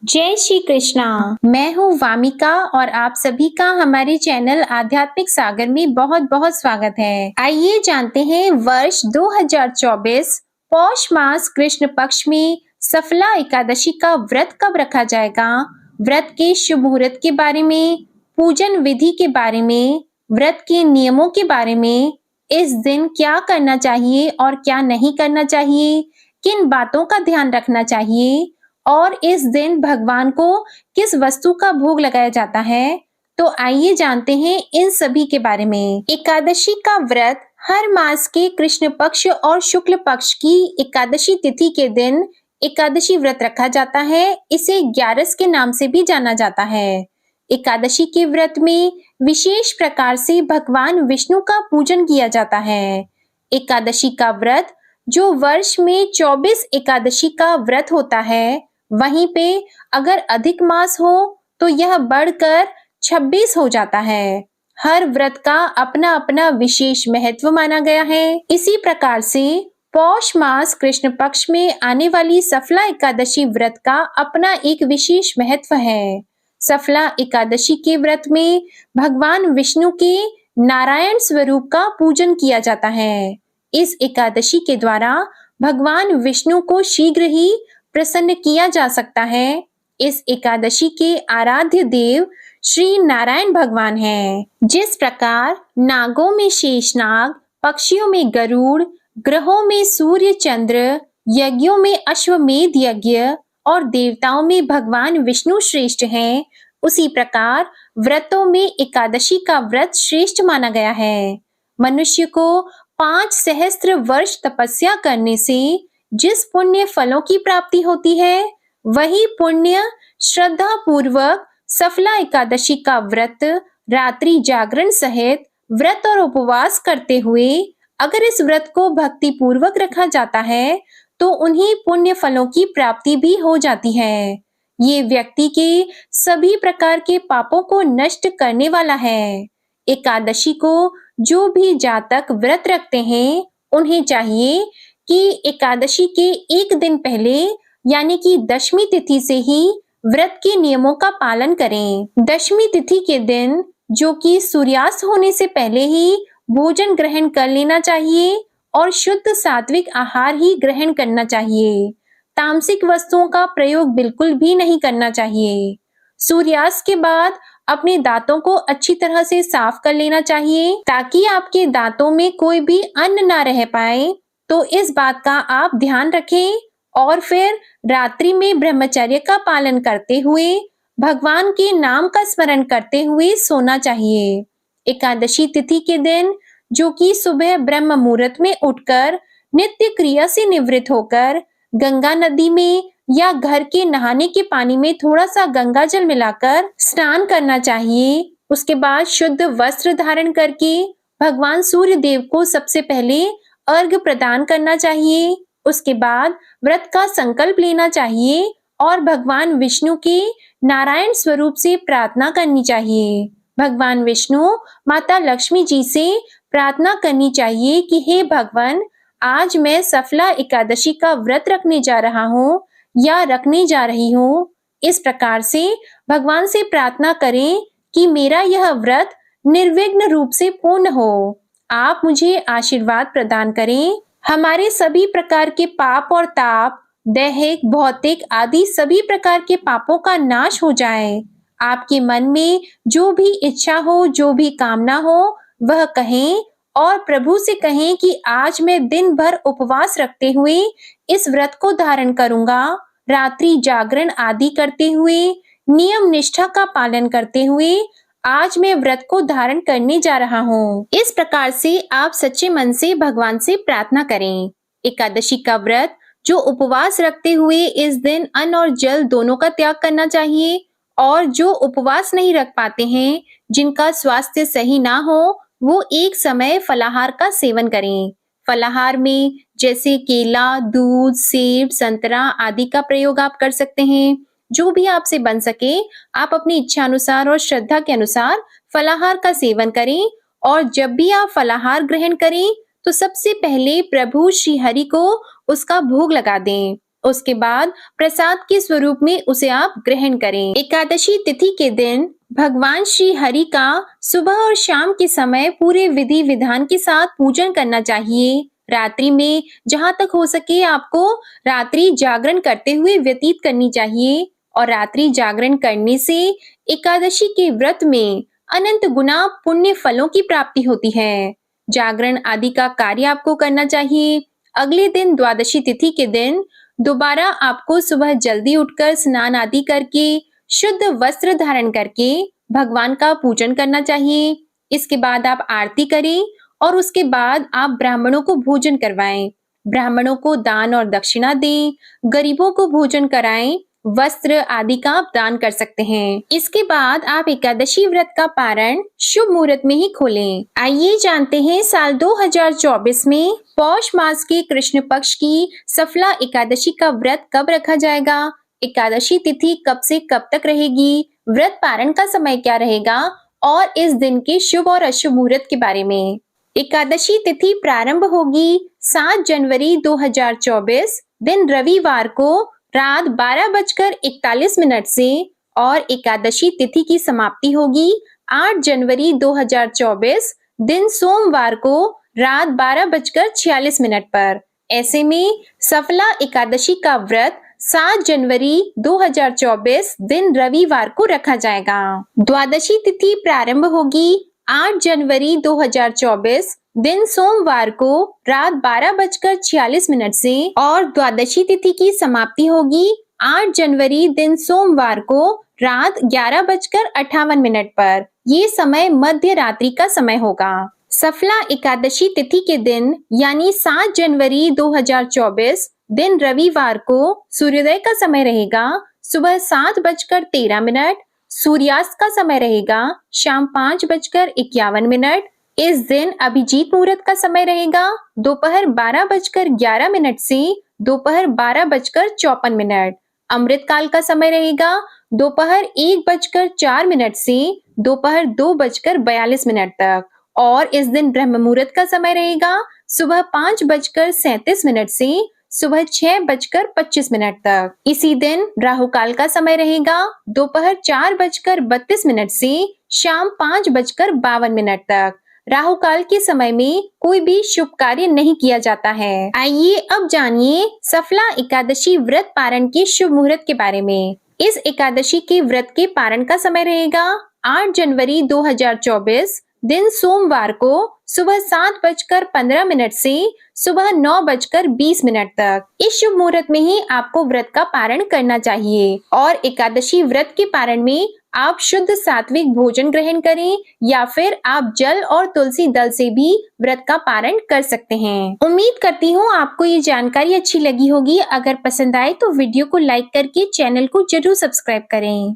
जय श्री कृष्णा। मैं हूँ वामिका और आप सभी का हमारे चैनल आध्यात्मिक सागर में बहुत बहुत स्वागत है। आइए जानते हैं वर्ष 2024 पौष मास कृष्ण पक्ष में सफला एकादशी का व्रत कब रखा जाएगा, व्रत के शुभ मुहूर्त के बारे में, पूजन विधि के बारे में, व्रत के नियमों के बारे में, इस दिन क्या करना चाहिए और क्या नहीं करना चाहिए, किन बातों का ध्यान रखना चाहिए और इस दिन भगवान को किस वस्तु का भोग लगाया जाता है। तो आइए जानते हैं इन सभी के बारे में। एकादशी का व्रत हर मास के कृष्ण पक्ष और शुक्ल पक्ष की एकादशी तिथि के दिन एकादशी व्रत रखा जाता है। इसे ग्यारस के नाम से भी जाना जाता है। एकादशी के व्रत में विशेष प्रकार से भगवान विष्णु का पूजन किया जाता है। एकादशी का व्रत जो वर्ष में 24 एकादशी का व्रत होता है, वहीं पे अगर अधिक मास हो तो यह बढ़कर 26 हो जाता है। हर व्रत का अपना अपना विशेष महत्व माना गया है। इसी प्रकार से पौष मास कृष्ण पक्ष में आने वाली सफला एकादशी व्रत का अपना एक विशेष महत्व है। सफला एकादशी के व्रत में भगवान विष्णु के नारायण स्वरूप का पूजन किया जाता है। इस एकादशी के द्वारा भगवान विष्णु को शीघ्र ही प्रसन्न किया जा सकता है। इस एकादशी के आराध्य देव श्री नारायण भगवान हैं। जिस प्रकार नागों में शेषनाग, पक्षियों में गरुड़, ग्रहों में सूर्य चंद्र, यज्ञों में अश्वमेध यज्ञ और देवताओं में भगवान विष्णु श्रेष्ठ हैं, उसी प्रकार व्रतों में एकादशी का व्रत श्रेष्ठ माना गया है। मनुष्य को 5 सहस्त्र वर्ष तपस्या करने से जिस पुण्य फलों की प्राप्ति होती है, वही पुण्य श्रद्धा पूर्वक सफला एकादशी का व्रत रात्रि जागरण सहित व्रत और उपवास करते हुए अगर इस व्रत को भक्ति पूर्वक रखा जाता है तो उन्हीं पुण्य फलों की प्राप्ति भी हो जाती है। ये व्यक्ति के सभी प्रकार के पापों को नष्ट करने वाला है। एकादशी को जो भी जातक व्रत रखते हैं, उन्हें चाहिए कि एकादशी के एक दिन पहले यानी कि दशमी तिथि से ही व्रत के नियमों का पालन करें। दशमी तिथि के दिन जो कि सूर्यास्त होने से पहले ही भोजन ग्रहण कर लेना चाहिए और शुद्ध सात्विक आहार ही ग्रहण करना चाहिए। तामसिक वस्तुओं का प्रयोग बिल्कुल भी नहीं करना चाहिए। सूर्यास्त के बाद अपने दांतों को अच्छी तरह से साफ कर लेना चाहिए ताकि आपके दांतों में कोई भी अन्न ना रह पाए। तो इस बात का आप ध्यान रखें और फिर रात्रि में ब्रह्मचर्य का पालन करते हुए भगवान के नाम का स्मरण करते हुए सोना चाहिए। एकादशी तिथि के दिन जो कि सुबह ब्रह्म मुहूर्त में उठकर नित्य क्रिया से निवृत्त होकर गंगा नदी में या घर के नहाने के पानी में थोड़ा सा गंगा जल मिलाकर स्नान करना चाहिए। उसके बाद शुद्ध वस्त्र धारण करके भगवान सूर्य देव को सबसे पहले अर्घ्य प्रदान करना चाहिए। उसके बाद व्रत का संकल्प लेना चाहिए और भगवान विष्णु के नारायण स्वरूप से प्रार्थना करनी चाहिए। भगवान विष्णु माता लक्ष्मी जी से प्रार्थना करनी चाहिए कि हे भगवान, आज मैं सफला एकादशी का व्रत रखने जा रहा हूँ या रखने जा रही हूँ। इस प्रकार से भगवान से प्रार्थना करें कि मेरा यह व्रत निर्विघ्न रूप से पूर्ण हो। आप मुझे आशीर्वाद प्रदान करें। हमारे सभी प्रकार के पाप और ताप, दैहिक, भौतिक आदि सभी प्रकार के पापों का नाश हो जाए। आपके मन में जो भी इच्छा हो, जो भी कामना हो, वह कहें और प्रभु से कहें कि आज मैं दिन भर उपवास रखते हुए इस व्रत को धारण करूंगा। रात्रि जागरण आदि करते हुए, नियम निष्ठा का पालन करते हुए आज मैं व्रत को धारण करने जा रहा हूँ। इस प्रकार से आप सच्चे मन से भगवान से प्रार्थना करें। एकादशी का व्रत जो उपवास रखते हुए इस दिन अन्न और जल दोनों का त्याग करना चाहिए और जो उपवास नहीं रख पाते हैं, जिनका स्वास्थ्य सही ना हो, वो एक समय फलाहार का सेवन करें। फलाहार में जैसे केला, दूध, सेब, संतरा आदि का प्रयोग आप कर सकते हैं। जो भी आपसे बन सके आप अपनी इच्छा अनुसार और श्रद्धा के अनुसार फलाहार का सेवन करें और जब भी आप फलाहार ग्रहण करें तो सबसे पहले प्रभु श्री हरि को उसका भोग लगा दें। उसके बाद प्रसाद के स्वरूप में उसे आप ग्रहण करें। एकादशी तिथि के दिन भगवान श्री हरि का सुबह और शाम के समय पूरे विधि विधान के साथ पूजन करना चाहिए। रात्रि में जहाँ तक हो सके आपको रात्रि जागरण करते हुए व्यतीत करनी चाहिए और रात्रि जागरण करने से एकादशी के व्रत में अनंत गुना पुण्य फलों की प्राप्ति होती है। जागरण आदि का कार्य आपको करना चाहिए। अगले दिन द्वादशी तिथि के दिन दोबारा आपको सुबह जल्दी उठकर स्नान आदि करके शुद्ध वस्त्र धारण करके भगवान का पूजन करना चाहिए। इसके बाद आप आरती करें और उसके बाद आप ब्राह्मणों को भोजन करवाएं। ब्राह्मणों को दान और दक्षिणा दें, गरीबों को भोजन कराएं, वस्त्र आदि का आप दान कर सकते हैं। इसके बाद आप एकादशी व्रत का पारण शुभ मुहूर्त में ही खोलें। आइए जानते हैं साल 2024 में पौष मास के कृष्ण पक्ष की सफला एकादशी का व्रत कब रखा जाएगा, एकादशी तिथि कब से कब तक रहेगी, व्रत पारण का समय क्या रहेगा और इस दिन के शुभ और अशुभ मुहूर्त के बारे में। एकादशी तिथि प्रारंभ होगी 7 जनवरी 2024 दिन रविवार को रात 12:41 से और एकादशी तिथि की समाप्ति होगी 8 जनवरी 2024 दिन सोमवार को रात 12:46 पर। ऐसे में सफला एकादशी का व्रत 7 जनवरी 2024 दिन रविवार को रखा जाएगा। द्वादशी तिथि प्रारंभ होगी 8 जनवरी 2024 दिन सोमवार को रात 12:46 से और द्वादशी तिथि की समाप्ति होगी 8 जनवरी दिन सोमवार को रात 11:58 पर। ये समय मध्य रात्रि का समय होगा। सफला एकादशी तिथि के दिन यानी 7 जनवरी 2024 दिन रविवार को सूर्योदय का समय रहेगा सुबह 7:13। सूर्यास्त का समय रहेगा शाम 5:51। इस दिन अभिजीत मुहूर्त का समय रहेगा दोपहर 12:11 से दोपहर 12:54। अमृत काल का समय रहेगा दोपहर 1:04 से दोपहर 2:42 तक और इस दिन ब्रह्म मुहूर्त का समय रहेगा सुबह 5:37 से सुबह 6:25 तक। इसी दिन राहु काल का समय रहेगा दोपहर 4:32 से शाम 5:52 तक। राहु काल के समय में कोई भी शुभ कार्य नहीं किया जाता है। आइए अब जानिए सफला एकादशी व्रत पारण के शुभ मुहूर्त के बारे में। इस एकादशी के व्रत के पारण का समय रहेगा 8 जनवरी 2024 दिन सोमवार को सुबह 7:15 से सुबह 9:20 तक। इस शुभ मुहूर्त में ही आपको व्रत का पारण करना चाहिए और एकादशी व्रत के पारण में आप शुद्ध सात्विक भोजन ग्रहण करें या फिर आप जल और तुलसी दल से भी व्रत का पारण कर सकते हैं। उम्मीद करती हूँ आपको ये जानकारी अच्छी लगी होगी। अगर पसंद आए तो वीडियो को लाइक करके चैनल को जरूर सब्सक्राइब करें।